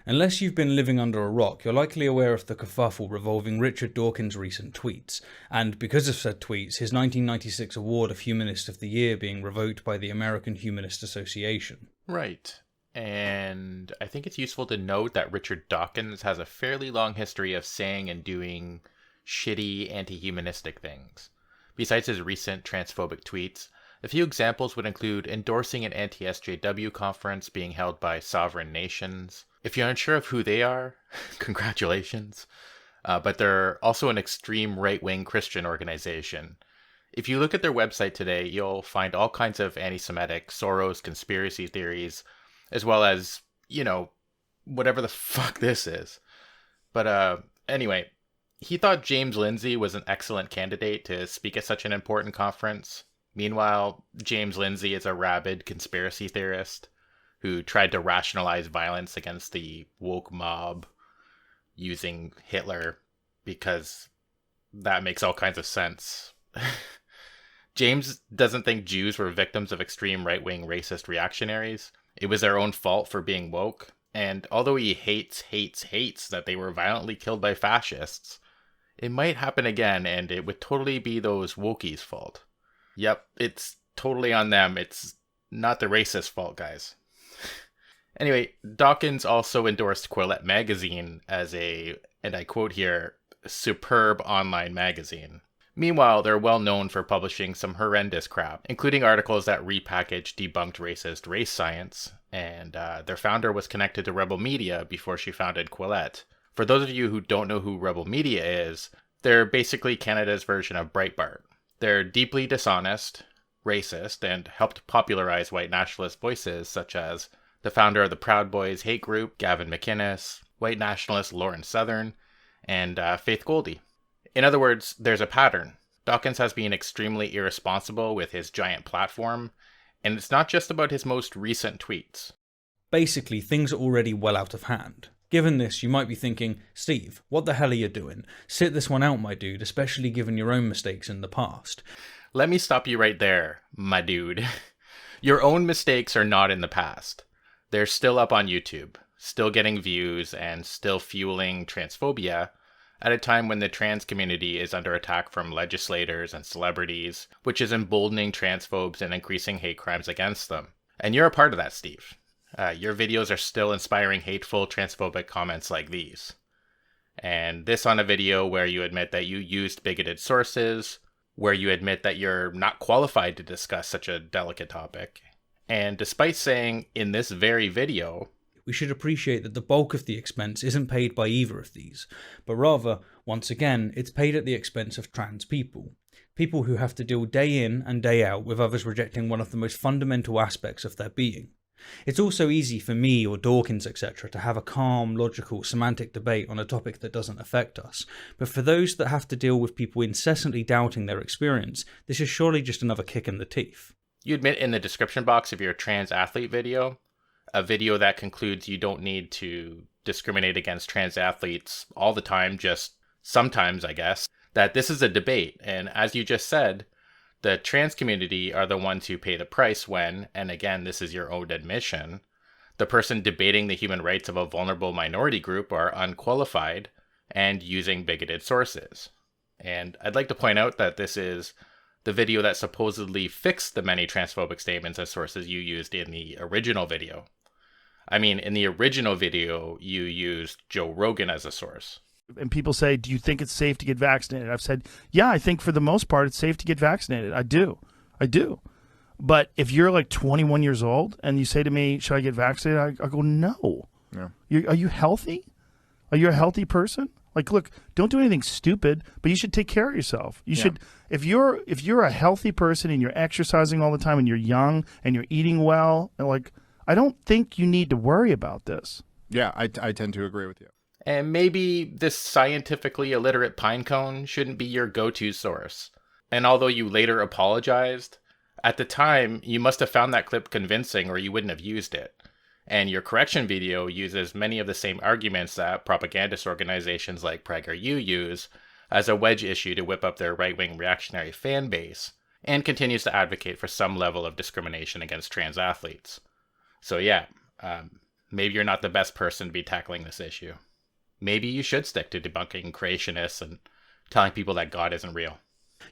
Unless you've been living under a rock, you're likely aware of the kerfuffle revolving Richard Dawkins' recent tweets, and because of said tweets, his 1996 award of Humanist of the Year being revoked by the American Humanist Association. Right. And I think it's useful to note that Richard Dawkins has a fairly long history of saying and doing shitty anti-humanistic things. Besides his recent transphobic tweets, a few examples would include endorsing an anti-SJW conference being held by sovereign nations. If you're unsure of who they are, congratulations. But they're also an extreme right-wing Christian organization. If you look at their website today, you'll find all kinds of anti-Semitic, Soros conspiracy theories, as well as, whatever the fuck this is. But anyway, he thought James Lindsay was an excellent candidate to speak at such an important conference. Meanwhile, James Lindsay is a rabid conspiracy theorist who tried to rationalize violence against the woke mob using Hitler because that makes all kinds of sense. James doesn't think Jews were victims of extreme right-wing racist reactionaries. It was their own fault for being woke. And although he hates that they were violently killed by fascists, it might happen again, and it would totally be those wokies' fault. Yep, it's totally on them. It's not the racist fault, guys. Anyway, Dawkins also endorsed Quillette magazine as a, and I quote here, superb online magazine. Meanwhile, they're well known for publishing some horrendous crap, including articles that repackaged debunked racist race science, and their founder was connected to Rebel Media before she founded Quillette. For those of you who don't know who Rebel Media is, they're basically Canada's version of Breitbart. They're deeply dishonest, racist, and helped popularize white nationalist voices such as the founder of the Proud Boys hate group, Gavin McInnes, white nationalist Lauren Southern, and Faith Goldy. In other words, there's a pattern. Dawkins has been extremely irresponsible with his giant platform, and it's not just about his most recent tweets. Basically, things are already well out of hand. Given this, you might be thinking, Steve, what the hell are you doing? Sit this one out, my dude, especially given your own mistakes in the past. Let me stop you right there, my dude. Your own mistakes are not in the past. They're still up on YouTube, still getting views, and still fueling transphobia, at a time when the trans community is under attack from legislators and celebrities, which is emboldening transphobes and increasing hate crimes against them. And you're a part of that, Steve. Your videos are still inspiring hateful transphobic comments like these. And this on a video where you admit that you used bigoted sources, where you admit that you're not qualified to discuss such a delicate topic. And despite saying in this very video, we should appreciate that the bulk of the expense isn't paid by either of these, but rather, once again, it's paid at the expense of trans people. People who have to deal day in and day out with others rejecting one of the most fundamental aspects of their being. It's also easy for me or Dawkins, etc. to have a calm, logical, semantic debate on a topic that doesn't affect us, but for those that have to deal with people incessantly doubting their experience, this is surely just another kick in the teeth. You admit in the description box of your trans athlete video, a video that concludes you don't need to discriminate against trans athletes all the time, just sometimes, I guess, that this is a debate. And as you just said, the trans community are the ones who pay the price when, and again, this is your own admission, the person debating the human rights of a vulnerable minority group are unqualified and using bigoted sources. And I'd like to point out that this is the video that supposedly fixed the many transphobic statements and sources you used in the original video. I mean, in the original video, you used Joe Rogan as a source. And people say, do you think it's safe to get vaccinated? I've said, yeah, I think for the most part it's safe to get vaccinated. I do. But if you're like 21 years old and you say to me, should I get vaccinated? I go, no. Yeah. Are you healthy? Are you a healthy person? Like, look, don't do anything stupid, but you should take care of yourself. You should, if you're a healthy person and you're exercising all the time and you're young and you're eating well, and like, I don't think you need to worry about this. Yeah, I tend to agree with you. And maybe this scientifically illiterate pinecone shouldn't be your go-to source. And although you later apologized, at the time, you must have found that clip convincing or you wouldn't have used it. And your correction video uses many of the same arguments that propagandist organizations like PragerU use as a wedge issue to whip up their right-wing reactionary fan base, and continues to advocate for some level of discrimination against trans athletes. So yeah, maybe you're not the best person to be tackling this issue. Maybe you should stick to debunking creationists and telling people that God isn't real.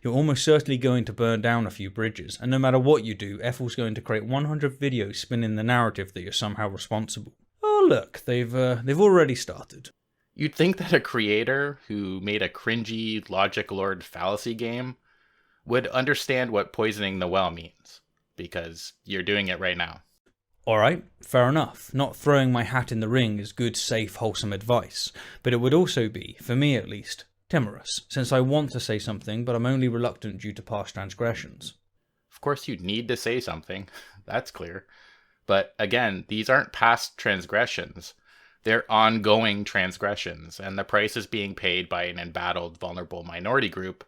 You're almost certainly going to burn down a few bridges, and no matter what you do, Ethel's going to create 100 videos spinning the narrative that you're somehow responsible. Oh look, they've already started. You'd think that a creator who made a cringy logic lord fallacy game would understand what poisoning the well means, because you're doing it right now. Alright, fair enough. Not throwing my hat in the ring is good, safe, wholesome advice, but it would also be, for me at least, timorous, since I want to say something, but I'm only reluctant due to past transgressions. Of course you'd need to say something, that's clear. But again, these aren't past transgressions. They're ongoing transgressions, and the price is being paid by an embattled, vulnerable minority group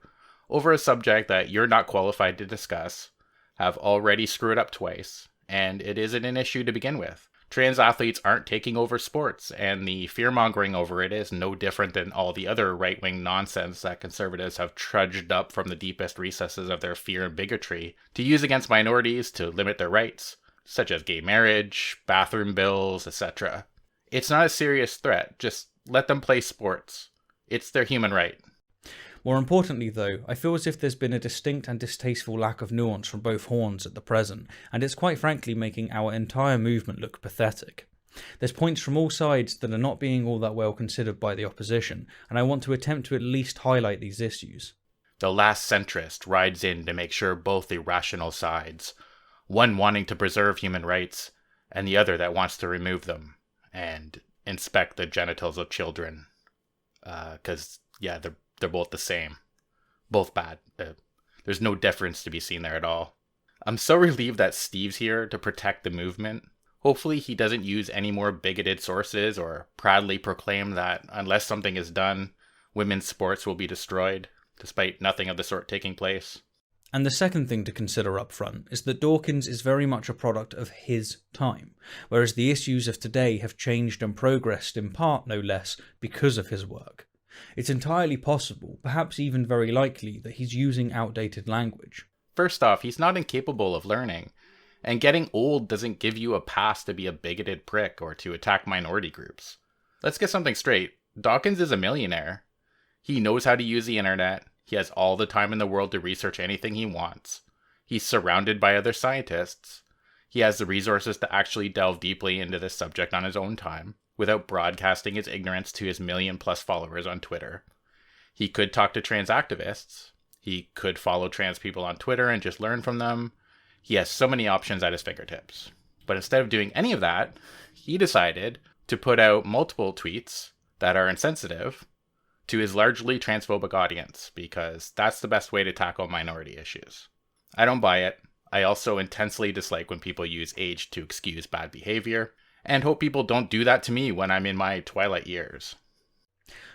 over a subject that you're not qualified to discuss, have already screwed up twice, and it isn't an issue to begin with. Trans athletes aren't taking over sports, and the fear-mongering over it is no different than all the other right-wing nonsense that conservatives have trudged up from the deepest recesses of their fear and bigotry to use against minorities to limit their rights, such as gay marriage, bathroom bills, etc. It's not a serious threat, just let them play sports. It's their human right. More importantly though, I feel as if there's been a distinct and distasteful lack of nuance from both horns at the present, and it's quite frankly making our entire movement look pathetic. There's points from all sides that are not being all that well considered by the opposition, and I want to attempt to at least highlight these issues. The last centrist rides in to make sure both irrational sides, one wanting to preserve human rights, and the other that wants to remove them, and inspect the genitals of children. They're both the same. Both bad. There's no difference to be seen there at all. I'm so relieved that Steve's here to protect the movement. Hopefully he doesn't use any more bigoted sources or proudly proclaim that unless something is done, women's sports will be destroyed, despite nothing of the sort taking place. And the second thing to consider up front is that Dawkins is very much a product of his time, whereas the issues of today have changed and progressed in part, no less, because of his work. It's entirely possible, perhaps even very likely, that he's using outdated language. First off, he's not incapable of learning, and getting old doesn't give you a pass to be a bigoted prick or to attack minority groups. Let's get something straight. Dawkins is a millionaire. He knows how to use the internet. He has all the time in the world to research anything he wants. He's surrounded by other scientists. He has the resources to actually delve deeply into this subject on his own time, without broadcasting his ignorance to his 1 million+ followers on Twitter. He could talk to trans activists. He could follow trans people on Twitter and just learn from them. He has so many options at his fingertips. But instead of doing any of that, he decided to put out multiple tweets that are insensitive to his largely transphobic audience, because that's the best way to tackle minority issues. I don't buy it. I also intensely dislike when people use age to excuse bad behavior, and hope people don't do that to me when I'm in my twilight years.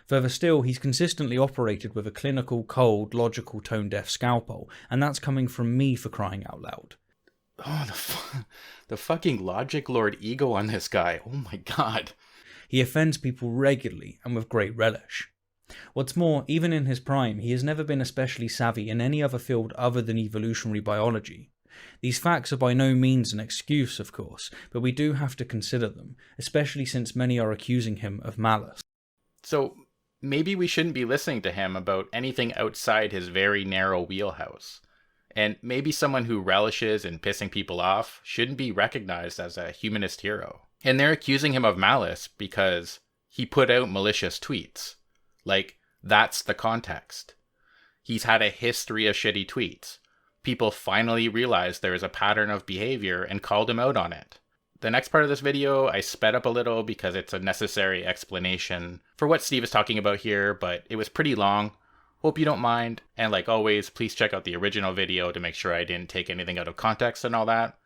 Further still, he's consistently operated with a clinical, cold, logical, tone-deaf scalpel, and that's coming from me, for crying out loud. Oh, the fucking logic lord ego on this guy. Oh my god. He offends people regularly and with great relish. What's more, even in his prime, he has never been especially savvy in any other field other than evolutionary biology. These facts are by no means an excuse, of course, but we do have to consider them, especially since many are accusing him of malice. So, maybe we shouldn't be listening to him about anything outside his very narrow wheelhouse. And maybe someone who relishes in pissing people off shouldn't be recognized as a humanist hero. And they're accusing him of malice because he put out malicious tweets. Like, that's the context. He's had a history of shitty tweets. People finally realized there is a pattern of behavior and called him out on it. The next part of this video, I sped up a little because it's a necessary explanation for what Steve is talking about here, but it was pretty long. Hope you don't mind, and like always, please check out the original video to make sure I didn't take anything out of context and all that.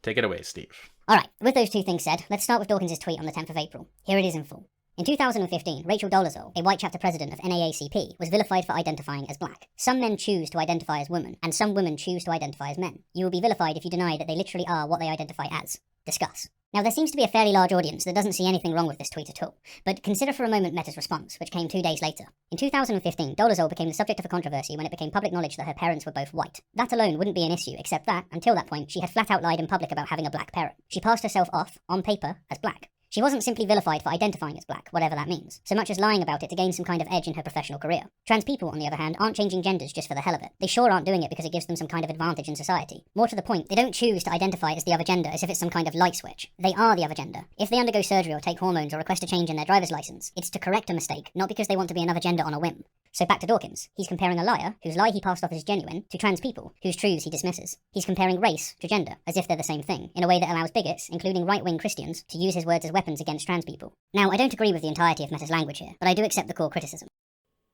Take it away, Steve. Alright, with those two things said, let's start with Dawkins' tweet on the 10th of April. Here it is in full. In 2015, Rachel Dolezal, a white chapter president of NAACP, was vilified for identifying as black. Some men choose to identify as women, and some women choose to identify as men. You will be vilified if you deny that they literally are what they identify as. Discuss. Now, there seems to be a fairly large audience that doesn't see anything wrong with this tweet at all, but consider for a moment Meta's response, which came 2 days later. In 2015, Dolezal became the subject of a controversy when it became public knowledge that her parents were both white. That alone wouldn't be an issue, except that, until that point, she had flat out lied in public about having a black parent. She passed herself off, on paper, as black. She wasn't simply vilified for identifying as black, whatever that means, so much as lying about it to gain some kind of edge in her professional career. Trans people, on the other hand, aren't changing genders just for the hell of it. They sure aren't doing it because it gives them some kind of advantage in society. More to the point, they don't choose to identify as the other gender as if it's some kind of light switch. They are the other gender. If they undergo surgery or take hormones or request a change in their driver's license, it's to correct a mistake, not because they want to be another gender on a whim. So back to Dawkins. He's comparing a liar, whose lie he passed off as genuine, to trans people, whose truths he dismisses. He's comparing race to gender, as if they're the same thing, in a way that allows bigots, including right-wing Christians, to use his words as weapons against trans people. Now, I don't agree with the entirety of Meta's language here, but I do accept the core criticism.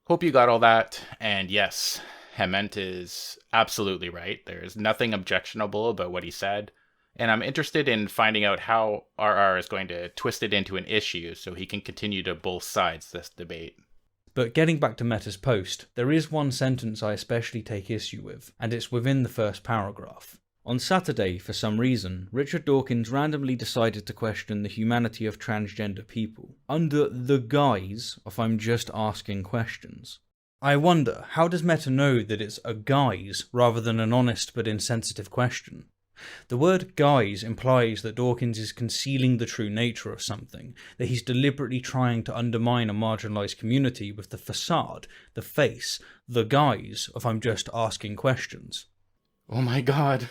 Hope you got all that. And yes, Hement is absolutely right. There's nothing objectionable about what he said. And I'm interested in finding out how RR is going to twist it into an issue so he can continue to both sides this debate. But getting back to Meta's post, there is one sentence I especially take issue with, and it's within the first paragraph. On Saturday, for some reason, Richard Dawkins randomly decided to question the humanity of transgender people, under the guise of I'm just asking questions. I wonder, how does Meta know that it's a guise rather than an honest but insensitive question? The word guise implies that Dawkins is concealing the true nature of something, that he's deliberately trying to undermine a marginalised community with the facade, the face, the guise of I'm just asking questions. Oh my god,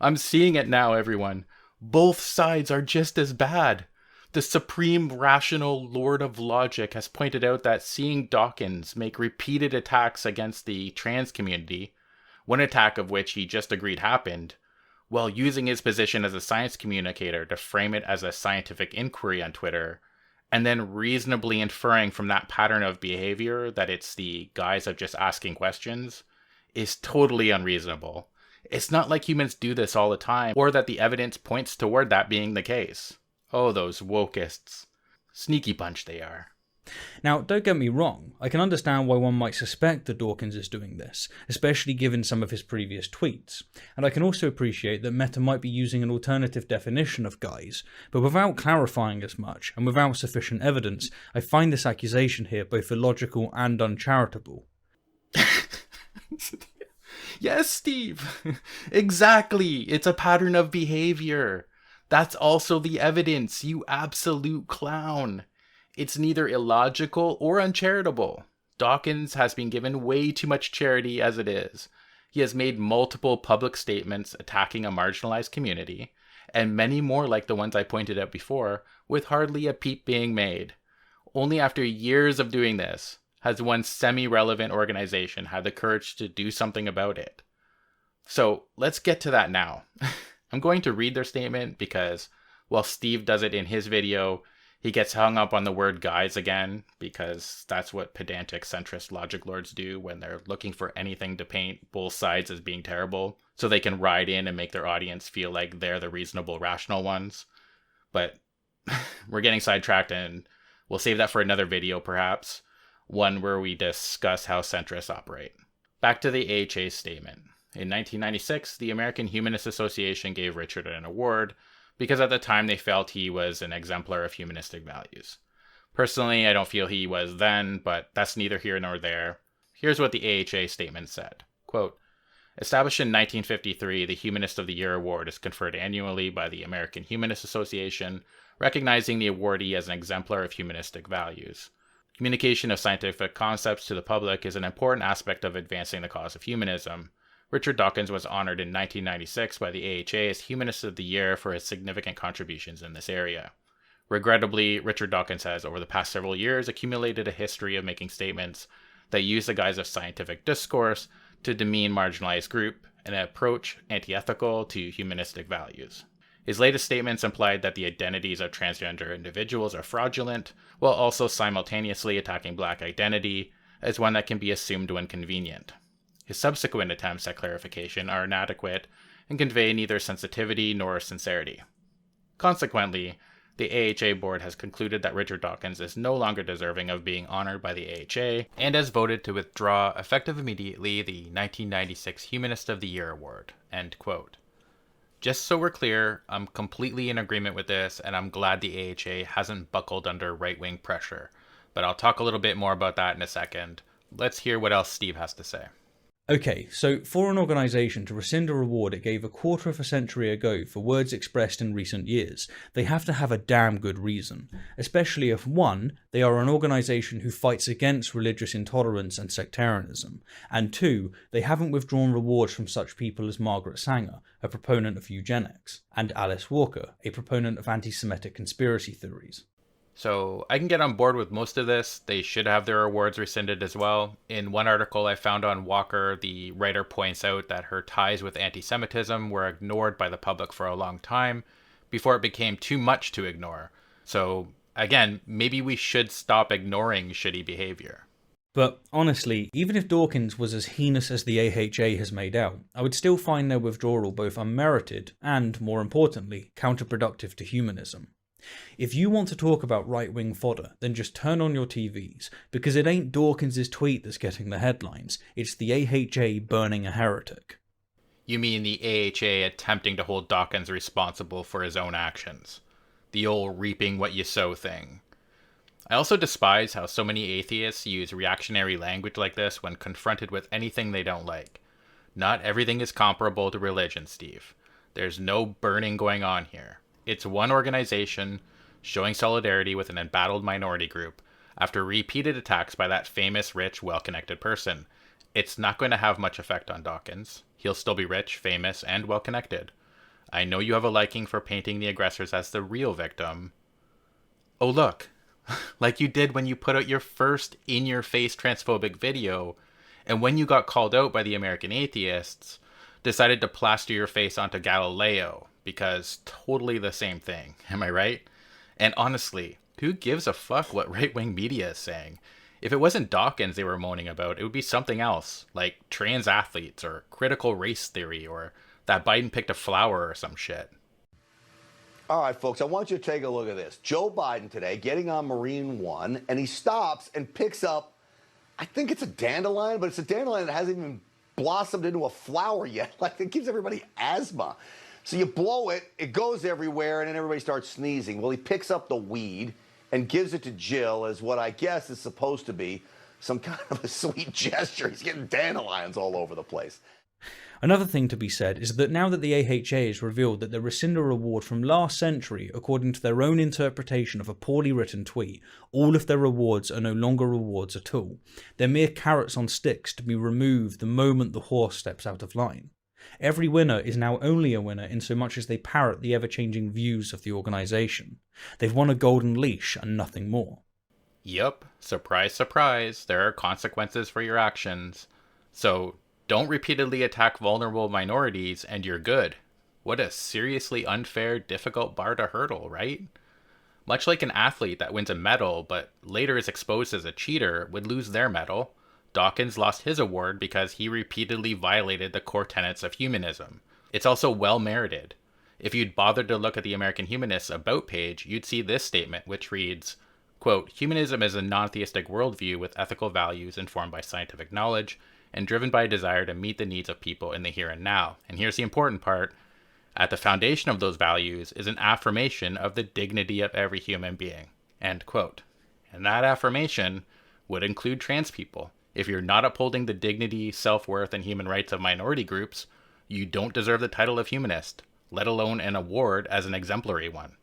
I'm seeing it now, everyone. Both sides are just as bad. The supreme rational lord of logic has pointed out that seeing Dawkins make repeated attacks against the trans community, one attack of which he just agreed happened, while using his position as a science communicator to frame it as a scientific inquiry on Twitter, and then reasonably inferring from that pattern of behavior that it's the guise of just asking questions, is totally unreasonable. It's not like humans do this all the time, or that the evidence points toward that being the case. Oh, those wokeists. Sneaky bunch they are. Now, don't get me wrong, I can understand why one might suspect that Dawkins is doing this, especially given some of his previous tweets, and I can also appreciate that Meta might be using an alternative definition of guise, but without clarifying as much, and without sufficient evidence, I find this accusation here both illogical and uncharitable. Yes, Steve! Exactly! It's a pattern of behavior. That's also the evidence, you absolute clown. It's neither illogical or uncharitable. Dawkins has been given way too much charity as it is. He has made multiple public statements attacking a marginalized community, and many more like the ones I pointed out before, with hardly a peep being made. Only after years of doing this has one semi-relevant organization had the courage to do something about it. So let's get to that now. I'm going to read their statement because while Steve does it in his video, he gets hung up on the word guise again, because that's what pedantic centrist logic lords do when they're looking for anything to paint both sides as being terrible, so they can ride in and make their audience feel like they're the reasonable, rational ones. But we're getting sidetracked, and we'll save that for another video perhaps, one where we discuss how centrists operate. Back to the AHA's statement. In 1996, the American Humanist Association gave Richard an award, because at the time they felt he was an exemplar of humanistic values. Personally, I don't feel he was then, but that's neither here nor there. Here's what the AHA statement said. Quote, established in 1953, the Humanist of the Year award is conferred annually by the American Humanist Association, recognizing the awardee as an exemplar of humanistic values. Communication of scientific concepts to the public is an important aspect of advancing the cause of humanism. Richard Dawkins was honored in 1996 by the AHA as Humanist of the Year for his significant contributions in this area. Regrettably, Richard Dawkins has, over the past several years, accumulated a history of making statements that use the guise of scientific discourse to demean marginalized group, an approach anti-ethical to humanistic values. His latest statements implied that the identities of transgender individuals are fraudulent, while also simultaneously attacking Black identity as one that can be assumed when convenient. His subsequent attempts at clarification are inadequate and convey neither sensitivity nor sincerity. Consequently, the AHA board has concluded that Richard Dawkins is no longer deserving of being honored by the AHA and has voted to withdraw, effective immediately, the 1996 Humanist of the Year award. End quote. Just so we're clear, I'm completely in agreement with this, and I'm glad the AHA hasn't buckled under right-wing pressure. But I'll talk a little bit more about that in a second. Let's hear what else Steve has to say. Okay, so for an organisation to rescind a reward it gave a quarter of a century ago for words expressed in recent years, they have to have a damn good reason, especially if 1, they are an organisation who fights against religious intolerance and sectarianism, and 2, they haven't withdrawn rewards from such people as Margaret Sanger, a proponent of eugenics, and Alice Walker, a proponent of anti-Semitic conspiracy theories. So I can get on board with most of this. They should have their awards rescinded as well. In one article I found on Walker, the writer points out that her ties with anti-Semitism were ignored by the public for a long time before it became too much to ignore. So again, maybe we should stop ignoring shitty behavior. But honestly, even if Dawkins was as heinous as the AHA has made out, I would still find their withdrawal both unmerited and, more importantly, counterproductive to humanism. If you want to talk about right-wing fodder, then just turn on your TVs, because it ain't Dawkins' tweet that's getting the headlines, it's the AHA burning a heretic. You mean the AHA attempting to hold Dawkins responsible for his own actions? The old reaping what you sow thing. I also despise how so many atheists use reactionary language like this when confronted with anything they don't like. Not everything is comparable to religion, Steve. There's no burning going on here. It's one organization showing solidarity with an embattled minority group after repeated attacks by that famous, rich, well-connected person. It's not going to have much effect on Dawkins. He'll still be rich, famous, and well-connected. I know you have a liking for painting the aggressors as the real victim. Oh, look. Like you did when you put out your first in-your-face transphobic video, and when you got called out by the American atheists, decided to plaster your face onto Galileo. Because totally the same thing, am I right? And honestly, who gives a fuck what right-wing media is saying? If it wasn't Dawkins they were moaning about, it would be something else, like trans athletes or critical race theory or that Biden picked a flower or some shit. All right, folks, I want you to take a look at this. Joe Biden today getting on Marine One, and he stops and picks up, I think it's a dandelion, but it's a dandelion that hasn't even blossomed into a flower yet. Like, it gives everybody asthma. So you blow it, it goes everywhere, and then everybody starts sneezing. Well, he picks up the weed and gives it to Jill as what I guess is supposed to be some kind of a sweet gesture. He's getting dandelions all over the place. Another thing to be said is that now that the AHA has revealed that they rescind a reward from last century according to their own interpretation of a poorly written tweet, all of their rewards are no longer rewards at all. They're mere carrots on sticks to be removed the moment the horse steps out of line. Every winner is now only a winner in so much as they parrot the ever-changing views of the organisation. They've won a golden leash and nothing more. Yup, surprise, surprise, there are consequences for your actions. So don't repeatedly attack vulnerable minorities and you're good. What a seriously unfair, difficult bar to hurdle, right? Much like an athlete that wins a medal but later is exposed as a cheater would lose their medal, Dawkins lost his award because he repeatedly violated the core tenets of humanism. It's also well merited. If you'd bothered to look at the American Humanists About page, you'd see this statement, which reads, quote, "Humanism is a non-theistic worldview with ethical values informed by scientific knowledge and driven by a desire to meet the needs of people in the here and now. And here's the important part. At the foundation of those values is an affirmation of the dignity of every human being." End quote. And that affirmation would include trans people. If you're not upholding the dignity, self-worth, and human rights of minority groups, you don't deserve the title of humanist, let alone an award as an exemplary one.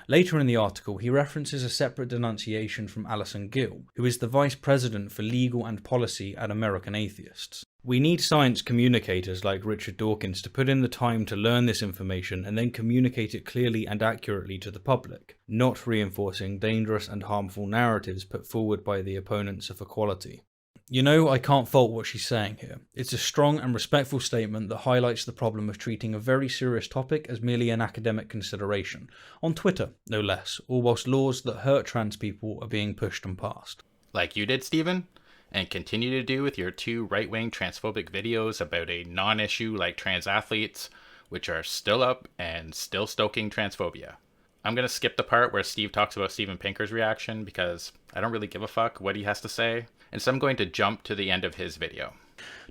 Later in the article, he references a separate denunciation from Alison Gill, who is the Vice President for Legal and Policy at American Atheists. We need science communicators like Richard Dawkins to put in the time to learn this information and then communicate it clearly and accurately to the public, not reinforcing dangerous and harmful narratives put forward by the opponents of equality. You know, I can't fault what she's saying here. It's a strong and respectful statement that highlights the problem of treating a very serious topic as merely an academic consideration, on Twitter, no less, all whilst laws that hurt trans people are being pushed and passed. Like you did, Stephen, and continue to do with your 2 right-wing transphobic videos about a non-issue like trans athletes, which are still up and still stoking transphobia. I'm going to skip the part where Steve talks about Steven Pinker's reaction because I don't really give a fuck what he has to say. And so I'm going to jump to the end of his video.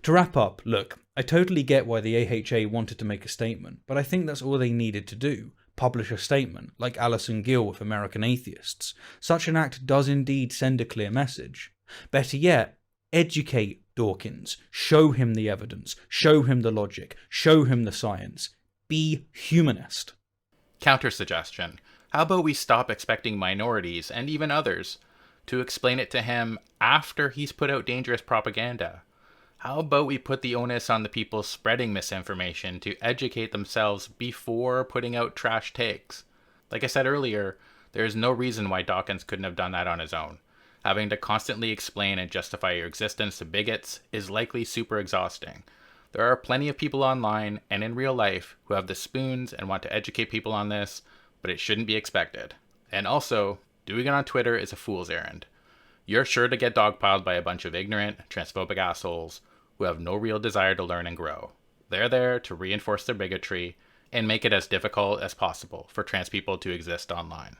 To wrap up, look, I totally get why the AHA wanted to make a statement, but I think that's all they needed to do. Publish a statement, like Alison Gill with American Atheists. Such an act does indeed send a clear message. Better yet, educate Dawkins. Show him the evidence. Show him the logic. Show him the science. Be humanist. Counter-suggestion. How about we stop expecting minorities, and even others, to explain it to him after he's put out dangerous propaganda? How about we put the onus on the people spreading misinformation to educate themselves before putting out trash takes? Like I said earlier, there is no reason why Dawkins couldn't have done that on his own. Having to constantly explain and justify your existence to bigots is likely super exhausting. There are plenty of people online and in real life who have the spoons and want to educate people on this, but it shouldn't be expected. And also, doing it on Twitter is a fool's errand. You're sure to get dogpiled by a bunch of ignorant, transphobic assholes who have no real desire to learn and grow. They're there to reinforce their bigotry and make it as difficult as possible for trans people to exist online.